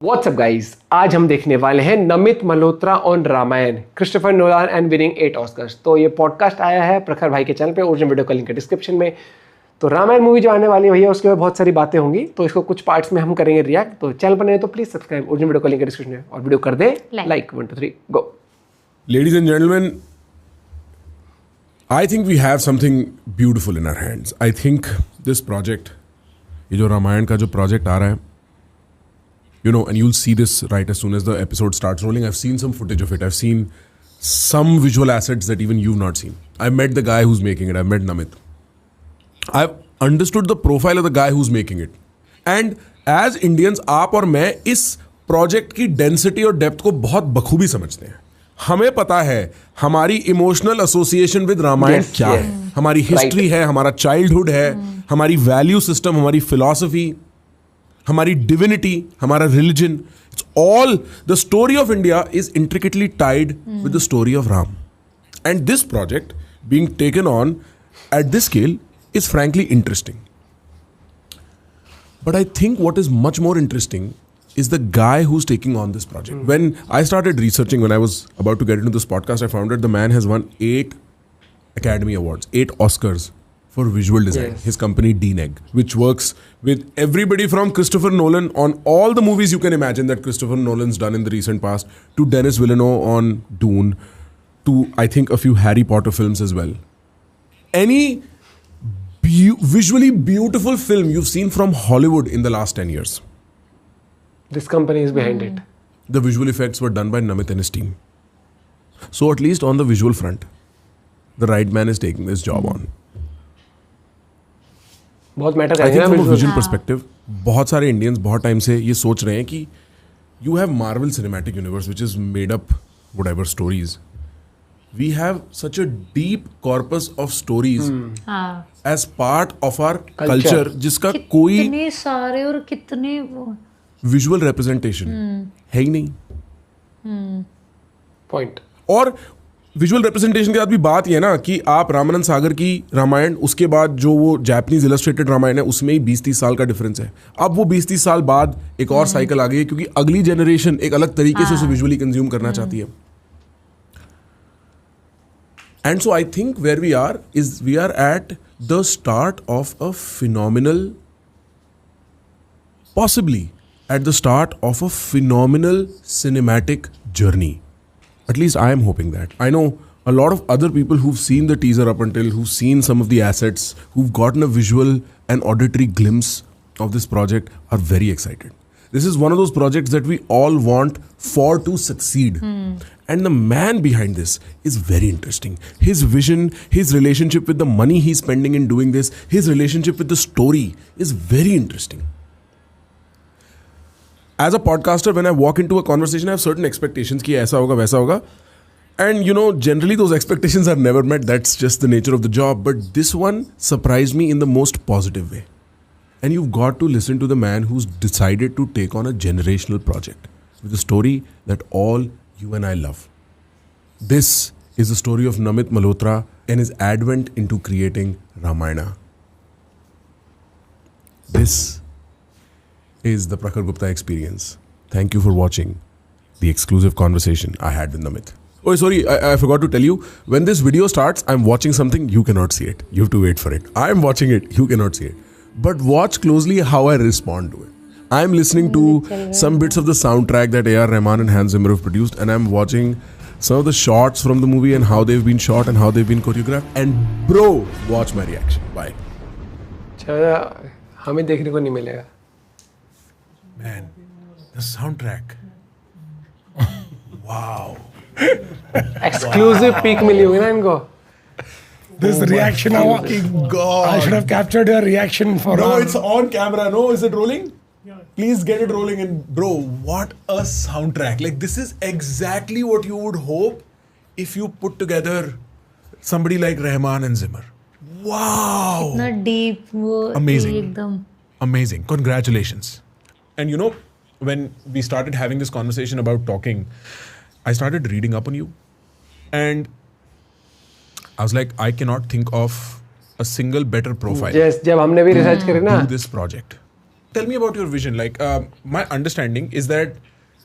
WhatsApp guys, आज हम देखने वाले हैं Namit Malhotra on Ramayan, Christopher Nolan and winning 8 Oscars. तो ये पॉडकास्ट आया है प्रखर भाई के चैनल पे, ओरिजिनल वीडियो का लिंक है डिस्क्रिप्शन में। तो रामायण मूवी जो आने वाली है भैया, उसके बाद बहुत सारी बातें होंगी, तो इसको कुछ पार्ट्स में हम करेंगे रिएक्ट। तो चैनल पर नए तो प्लीज सब्सक्राइब, ओरिजिनल वीडियो का लिंक है डिस्क्रिप्शन में, और वीडियो कर they like 1 2 3 go. Ladies and gentlemen, I think we have something beautiful in our hands. I think this project, ये जो रामायण का जो project आ रहा है, you know, and you'll see this right as soon as the episode starts rolling. I've seen some footage of it. I've seen some visual assets that even you've not seen. I've met the guy who's making it. I've met Namit. I've understood the profile of the guy who's making it. And as Indians, आप और मैं इस project की density और depth को बहुत बखूबी समझते हैं. हमें पता है हमारी इमोशनल एसोसिएशन विद रामायण क्या है, हमारी हिस्ट्री है, हमारा चाइल्डहुड है, हमारी वैल्यू सिस्टम, हमारी फिलॉसफी, हमारी डिविनिटी, हमारा religion. It's all the story of India is intricately tied with the story of Ram. And this project being taken on at this scale is frankly interesting. But I think what is much more interesting is the guy who's taking on this project. When I started researching, when I was about to get into this podcast, I found that the man has won 8 Academy Awards, 8 Oscars for visual design. Yes. His company DNEG, which works with everybody from Christopher Nolan on all the movies you can imagine that Christopher Nolan's done in the recent past, to Denis Villeneuve on Dune, to I think a few Harry Potter films as well. Any visually beautiful film you've seen from Hollywood in the last 10 years. This company is behind it. The visual effects were done by Namit and his team. So at least on the visual front, the right man is taking this job on. बहुत matter I करेगा think from a visual. vision perspective, बहुत सारे Indians बहुत time से ये सोच रहे हैं कि you have Marvel Cinematic Universe which is made up whatever stories. We have such a deep corpus of stories as part of our culture जिसका कोई कितने सारे और कितने वो विजुअल रिप्रेजेंटेशन है ही नहीं. पॉइंट. और विजुअल रिप्रेजेंटेशन के साथ भी बात ये है ना कि आप रामानंद सागर की रामायण, उसके बाद जो वो जापानीज इलस्ट्रेटेड रामायण है, उसमें ही 20-30 साल का डिफरेंस है. अब वो 20-30 साल बाद एक और साइकिल आ गई है क्योंकि अगली जनरेशन एक अलग तरीके से उसे विजुअली कंज्यूम करना चाहती है. And so I think where we are at the start of a phenomenal, possibly at the start of a phenomenal cinematic journey. At least I am hoping that. I know a lot of other people who've seen the teaser up until, who've seen some of the assets, who've gotten a visual and auditory glimpse of this project are very excited. This is one of those projects that we all want for to succeed. And the man behind this is very interesting. His vision, his relationship with the money he's spending in doing this, his relationship with the story is very interesting. As a podcaster, when I walk into a conversation, I have certain expectations कि ऐसा होगा वैसा होगा, and you know, generally those expectations are never met. That's just the nature of the job. But this one surprised me in the most positive way. And you've got to listen to the man who's decided to take on a generational project with a story that all you and I love. This is the story of Namit Malhotra and his advent into creating Ramayana. This is the Prakhar Gupta experience. Thank you for watching the exclusive conversation I had with Namit. Oh, sorry, I forgot to tell you. When this video starts, I'm watching something. You cannot see it. You have to wait for it. I'm watching it. You cannot see it. But watch closely how I respond to it. I'm listening to some bits of the soundtrack that Rahman and Zimmer have produced, and I'm watching some of the shots from the movie and how they've been shot and how they've been choreographed. And bro, watch my reaction. Bye. हमें देखने को नहीं मिलेगा. Man, the soundtrack. Wow. Exclusive peek मिली होगी ना इनको. This reaction, God. I should have captured your reaction for No, our- it's on camera. No, is it rolling? Yeah. Please get it rolling. And bro, what a soundtrack. Like, this is exactly what you would hope if you put together somebody like Rahman and Zimmer. Wow. इतना deep वो Amazing. एकदम. Amazing. Congratulations. And you know, when we started having this conversation about talking, I started reading up on you. And I was like, I cannot think of a single better profile जब हमने भी research करी ना, to do this project. tell me about your vision. Like, my understanding is that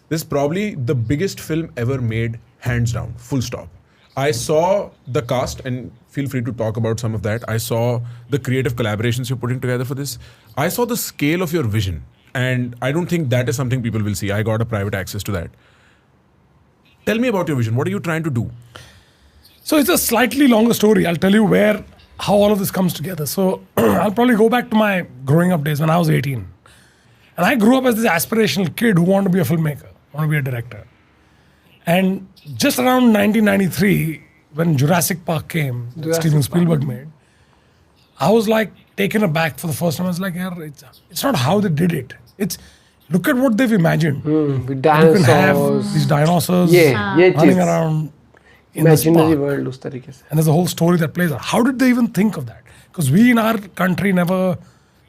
this is probably the biggest film ever made, hands down, full stop. I saw the cast, and feel free to talk about some of that. I saw the creative collaborations you're putting together for this. I saw the scale of your vision, and I don't think that is something people will see. I got a private access to that. Tell me about your vision. What are you trying to do? So it's a slightly longer story. I'll tell you how all of this comes together. So I'll probably go back to my growing up days when I was 18. And I grew up as this aspirational kid who wanted to be a filmmaker, wanted to be a director. And just around 1993, when Jurassic Park came, that Steven Spielberg made, I was like taken aback for the first time. I was like, yeah, it's not how they did it. It's look at what they've imagined. With You can have dinosaurs. these dinosaurs ये running चीज around in this imaginary park. world उस तरीके से. And there's a whole story that plays out. How did they even think of that? Because we in our country never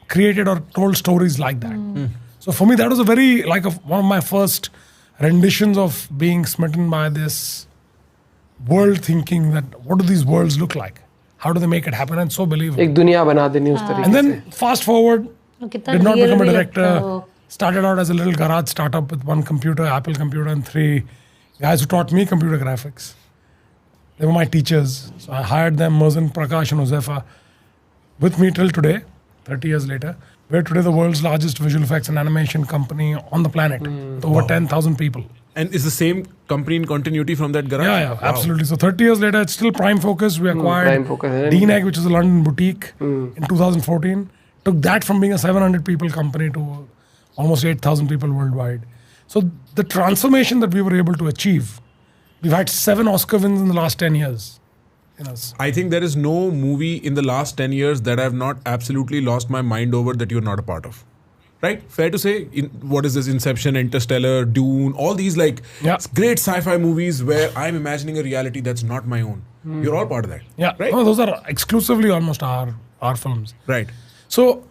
created or told stories like that. So for me, that was a very, one of my first renditions of being smitten by this world thinking that what do these worlds look like? How do they make it happen? And so believable. एक दुनिया बना देनी उस तरीके And से. then fast forward, कितना did not real become a भी लगता director. है वो. Started out as a little garage startup with one computer, Apple computer, and 3 guys who taught me computer graphics. They were my teachers. So I hired them, Merzen, Prakash, and Josefa, with me till today, 30 years later. We're today the world's largest visual effects and animation company on the planet, with over 10,000 people. And is the same company in continuity from that garage? Yeah, Wow. absolutely. So 30 years later, it's still Prime Focus. We acquired Prime Focus, and- DNEG, which is a London boutique, in 2014. Took that from being a 700 people company to almost 8,000 people worldwide. So the transformation that we were able to achieve, we've had 7 Oscar wins in the last 10 years. I think there is no movie in the last 10 years that I have not absolutely lost my mind over that you're not a part of. Right? Fair to say, what is this? Inception, Interstellar, Dune, all these Yeah. great sci-fi movies where I'm imagining a reality that's not my own. You're all part of that. Yeah, Right? no, those are exclusively almost our films. Right. So,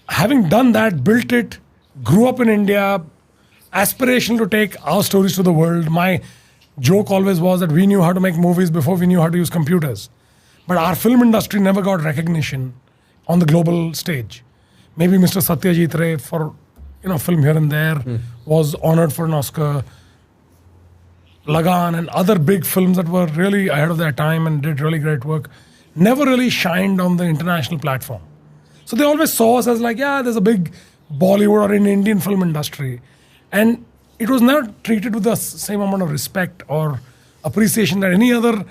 having done that, built it, grew up in India, aspirational to take our stories to the world. My joke always was that we knew how to make movies before we knew how to use computers. But our film industry never got recognition on the global stage. Maybe Mr. Satyajit Ray for film here and there was honored for an Oscar. Lagan and other big films that were really ahead of their time and did really great work never really shined on the international platform. So they always saw us as there's a big Bollywood or an Indian film industry. And it was never treated with the same amount of respect or appreciation that any other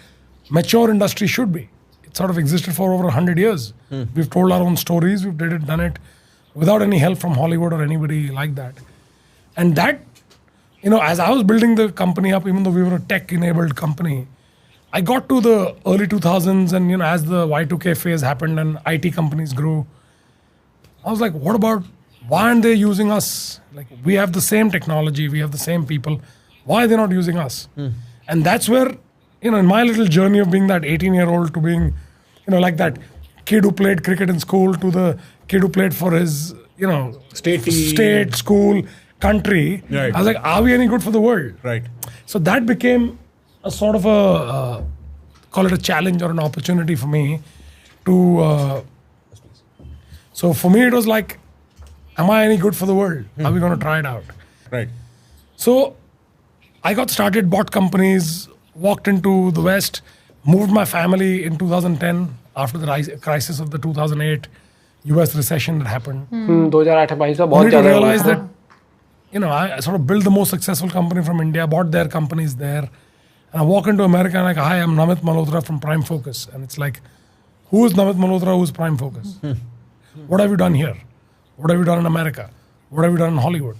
mature industry should be. It sort of existed for over 100 years. We've told our own stories, we've done it without any help from Hollywood or anybody like that. And that, as I was building the company up, even though we were a tech-enabled company, I got to the early 2000s and, as the Y2K phase happened and IT companies grew, I was like, why aren't they using us? We have the same technology, we have the same people. Why are they not using us? And that's where, in my little journey of being that 18-year-old to being, that kid who played cricket in school to the kid who played for his, state, school, country. Right. I was like, are we any good for the world? Right. So that became a sort of a, call it a challenge or an opportunity for me to, so for me it was like, am I any good for the world? Are we going to try it out? Right. So I got started, bought companies, walked into the West, moved my family in 2010 after the crisis of the 2008 US recession that happened. 2008-22 बहुत Only to ज़्यादा realize हुआ था. that, I sort of built the most successful company from India, bought their companies there. And I walk into America and hi, I'm Namit Malhotra from Prime Focus. And it's like, who is Namit Malhotra, who is Prime Focus? What have you done here? What have you done in America? What have you done in Hollywood?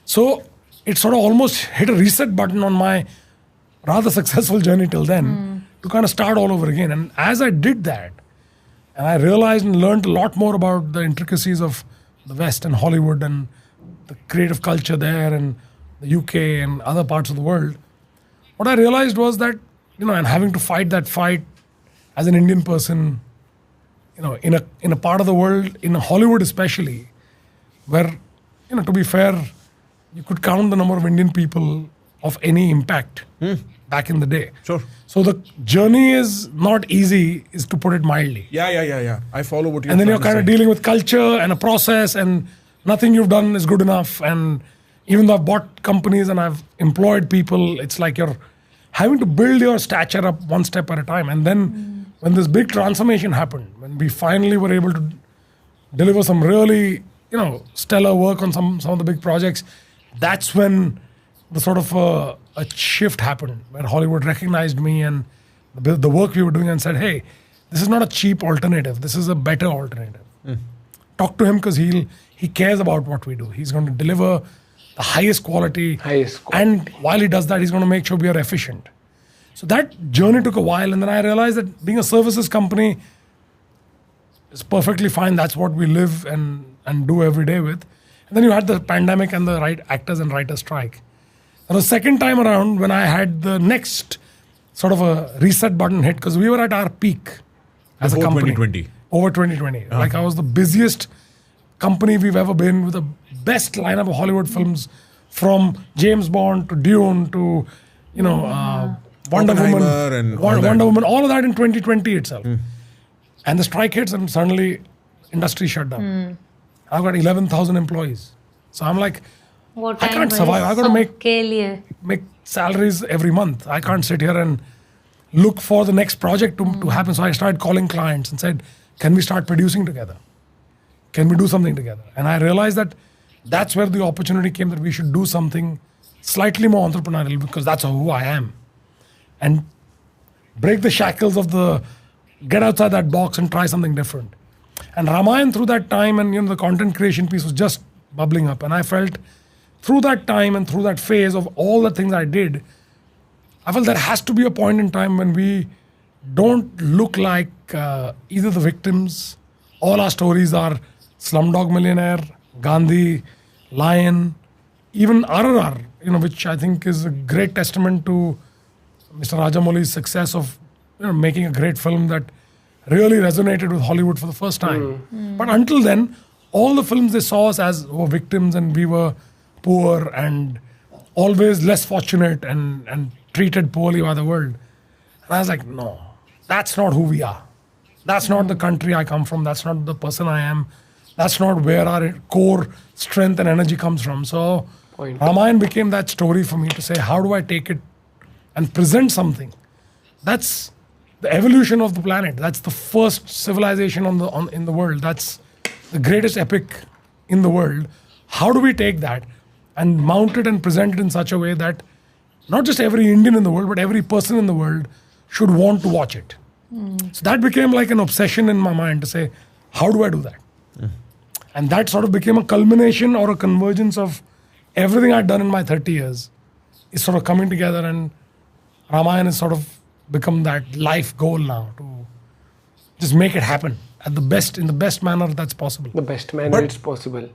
So it sort of almost hit a reset button on my rather successful journey till then to kind of start all over again. And as I did that, and I realized and learned a lot more about the intricacies of the West and Hollywood and the creative culture there and the UK and other parts of the world, what I realized was that, and having to fight that fight as an Indian person, in a part of the world, in Hollywood especially, where, to be fair, you could count the number of Indian people of any impact back in the day. Sure. So the journey is not easy, is to put it mildly. Yeah. I follow what you're And then you're trying kind of to say. dealing with culture and a process and nothing you've done is good enough. And even though I've bought companies and I've employed people, it's like you're having to build your stature up one step at a time. And then when this big transformation happened, when we finally were able to deliver some really, stellar work on some of the big projects, that's when the sort of a shift happened, where Hollywood recognized me and the work we were doing and said, hey, this is not a cheap alternative. This is a better alternative. Talk to him because he cares about what we do. He's going to deliver the highest quality. And while he does that, he's going to make sure we are efficient. So that journey took a while. And then I realized that being a services company is perfectly fine. That's what we live and do every day with. And then you had the pandemic and the actors and writers strike. And the second time around, when I had the next sort of a reset button hit, because we were at our peak as a company. 2020. Over 2020. Like I was the busiest company we've ever been, with the best lineup of Hollywood films, from James Bond to Dune to, Wonder Woman, all of that in 2020 itself. And the strike hits and suddenly industry shut down. I've got 11,000 employees. So I'm like, I can't survive. I've got to make salaries every month. I can't sit here and look for the next project to happen. So I started calling clients and said, can we start producing together? Can we do something together? And I realized that that's where the opportunity came, that we should do something slightly more entrepreneurial, because that's who I am. And break the shackles of get outside that box and try something different. And Ramayana, through that time, and the content creation piece was just bubbling up. And I felt through that time and through that phase of all the things I did, I felt there has to be a point in time when we don't look like either the victims. All our stories are Slumdog Millionaire, Gandhi, Lion, even RRR, which I think is a great testament to Mr. Rajamouli's success of making a great film that really resonated with Hollywood for the first time. But until then, all the films they saw us as were victims, and we were poor and always less fortunate and treated poorly by the world. And I was like, no, that's not who we are. That's not the country I come from. That's not the person I am. That's not where our core strength and energy comes from. So Ramayana became that story for me to say, how do I take it and present something? That's the evolution of the planet. That's the first civilization in the world. That's the greatest epic in the world. How do we take that and mount it and present it in such a way that not just every Indian in the world, but every person in the world should want to watch it? So that became like an obsession in my mind to say, how do I do that? And that sort of became a culmination or a convergence of everything I'd done in my 30 years is sort of coming together, and Ramayana has sort of become that life goal now to just make it happen in the best manner that's possible. The best manner it's possible.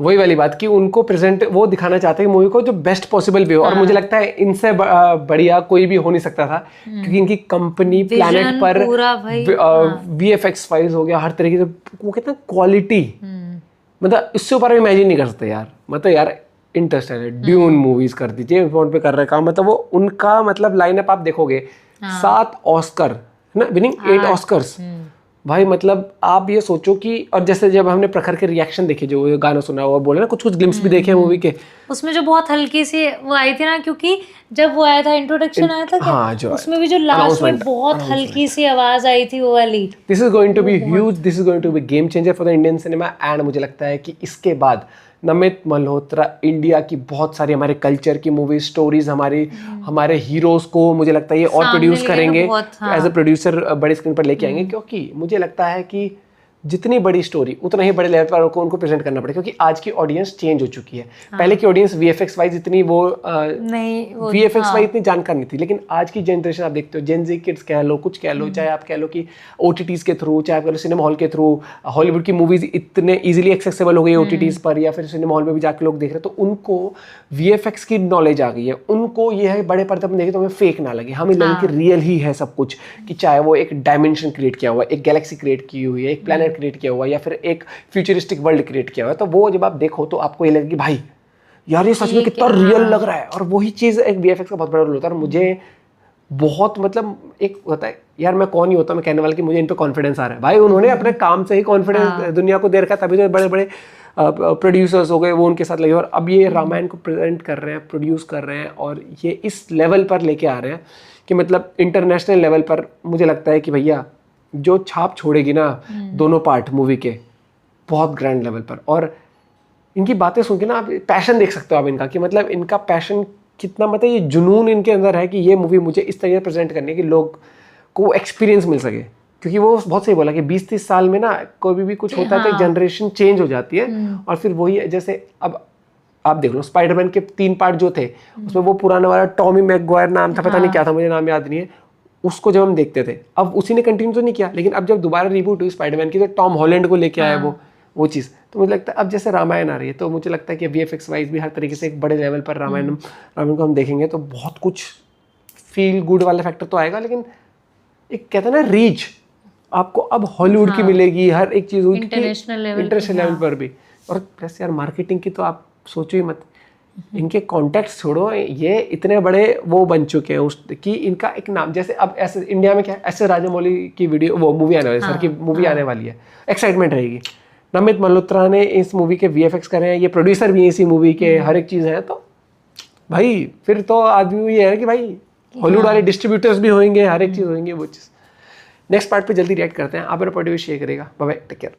वही वाली बात कि उनको present वो दिखाना चाहते हैं movie को जो बेस्ट पॉसिबल भी हो, और मुझे लगता है इनसे बढ़िया कोई भी हो नहीं सकता था, क्योंकि इनकी कंपनी प्लैनेट पर VFX वाइज हो गया, हर तरीके से वो कहते हैं क्वालिटी, मतलब इससे ऊपर इमेजिन नहीं कर सकते यार. मतलब यार इंटरस्टेलर, ड्यून मूवीज कर दीजिए, फोन पे कर रहे काम, मतलब वो उनका मतलब लाइनअप आप देखोगे 7 ऑस्कर ना, विनिंग 8 ऑस्कर्स भाई. मतलब आप ये सोचो कि, और जैसे जब हमने प्रखर के रिएक्शन देखे, जो गाना सुना और बोले ना, कुछ ग्लिम्स भी देखे मूवी के, उसमें जो बहुत हल्की सी वो आई थी ना, क्योंकि जब वो आया था इंट्रोडक्शन आया था क्या, उसमें भी जो लास्ट में बहुत हल्की सी आवाज आई थी वो वाली. This is going to be huge, this is going to be game changer for the Indian cinema. And मुझे लगता है कि इसके बाद नमित मल्होत्रा इंडिया की बहुत सारी हमारे कल्चर की मूवीज, स्टोरीज, हमारे हीरोज को मुझे लगता है ये और प्रोड्यूस करेंगे एज अ प्रोड्यूसर, बड़े स्क्रीन पर लेके आएंगे, क्योंकि मुझे लगता है कि जितनी बड़ी स्टोरी उतना ही बड़े लेवल पर उनको प्रेजेंट करना पड़ेगा, क्योंकि आज की ऑडियंस चेंज हो चुकी है. पहले की ऑडियंस VFX वाइज इतनी VFX वाइज इतनी जानकार नहीं थी, लेकिन आज की जनरेशन आप देखते हो, जेन जी किड्स कह लो, कुछ कह लो, चाहे आप कह लो कि OTTs के थ्रू, चाहे आप कह लो सिनेमा हॉल के थ्रू, हॉलीवुड की मूवीज इतने ईजिली एक्सेसिबल हो गई OTTs पर, या फिर सिनेमा हॉल में भी जाकर लोग देख रहे हैं, तो उनको VFX की नॉलेज आ गई है. उनको ये है बड़े पर्दे पर देखे तो हमें फेक ना लगे, हमें लगे कि रियल ही है सब कुछ, कि चाहे वो एक डायमेंशन क्रिएट किया हुआ है, एक गैलेक्सी क्रिएट की हुई है, एक प्लैनेट क्रिएट किया हुआ है, या फिर एक फ्यूचरिस्टिक वर्ल्ड क्रिएट किया हुआ है. तो वो जब आप देखो तो आपको ये लगे कि भाई यार ये सच में कितना रियल लग रहा है. और वही चीज़ एक VFX का बहुत बड़ा रोल होता है. और मुझे बहुत मतलब एक होता है यार, मैं कौन ही होता मैं कहने वाला कि मुझे इन पे कॉन्फिडेंस आ रहा है. भाई उन्होंने अपने काम से ही कॉन्फिडेंस दुनिया को दे रखा है, तभी तो बड़े बड़े प्रोड्यूसर्स हो गए वो उनके साथ लगे, और अब ये रामायण को प्रेजेंट कर रहे हैं, प्रोड्यूस कर रहे हैं, और ये इस लेवल पर लेके आ रहे हैं कि मतलब इंटरनेशनल लेवल पर मुझे लगता है कि भैया जो छाप छोड़ेगी ना दोनों पार्ट मूवी के, बहुत ग्रैंड लेवल पर। और इनकी बातें सुन के ना आप पैशन देख सकते हो आप इनका, कि मतलब इनका पैशन कितना, मतलब ये जुनून इनके अंदर है कि ये मूवी मुझे इस तरह प्रेजेंट करनी है कि लोग को एक्सपीरियंस मिल सके। क्योंकि वो बहुत सही बोला कि 20-30 साल में ना कोई भी कुछ होता है तो जनरेशन चेंज हो जाती है, और फिर वही है, जैसे अब आप देख लो स्पाइडरमैन के 3 पार्ट जो थे उसमें वो पुराना वाला टॉमी मैगवायर नाम था, पता नहीं क्या था, मुझे नाम याद नहीं है, उसको जब हम देखते थे, अब उसी ने कंटिन्यू तो नहीं किया, लेकिन अब जब दोबारा रिबूट हुई स्पाइडरमैन की तो टॉम हॉलैंड को लेके आया वो चीज़। तो मुझे लगता है अब जैसे रामायण आ रही है तो मुझे लगता है कि VFX वाइज भी हर तरीके से एक बड़े लेवल पर रामायण को हम देखेंगे तो बहुत कुछ फील गुड वाला फैक्टर तो आएगा, लेकिन एक कहते हैं ना रीच आपको अब हॉलीवुड की मिलेगी, हर एक चीज़ इंटरनेशनल लेवल पर भी। और प्लस यार मार्केटिंग की तो आप सोचो ही मत, इनके कॉन्टेक्ट्स छोड़ो, ये इतने बड़े वो बन चुके हैं उस कि इनका एक नाम, जैसे अब ऐसे इंडिया में क्या है, ऐसे राजामौली की वीडियो वो मूवी आने वाली है, सर की मूवी आने वाली है, एक्साइटमेंट रहेगी। नमित मल्होत्रा ने इस मूवी के VFX करे हैं, ये प्रोड्यूसर भी हैं इसी मूवी के, हर एक चीज़ है, तो भाई फिर तो आदमी ये है कि भाई हॉलीवुड वाले डिस्ट्रीब्यूटर्स भी होंगे, हर एक चीज़ होंगे वो चीज़। नेक्स्ट पार्ट पे जल्दी रिएक्ट करते हैं, आप मेरा पॉइंट ऑफ व्यू शेयर करेगा। Bye bye, take care.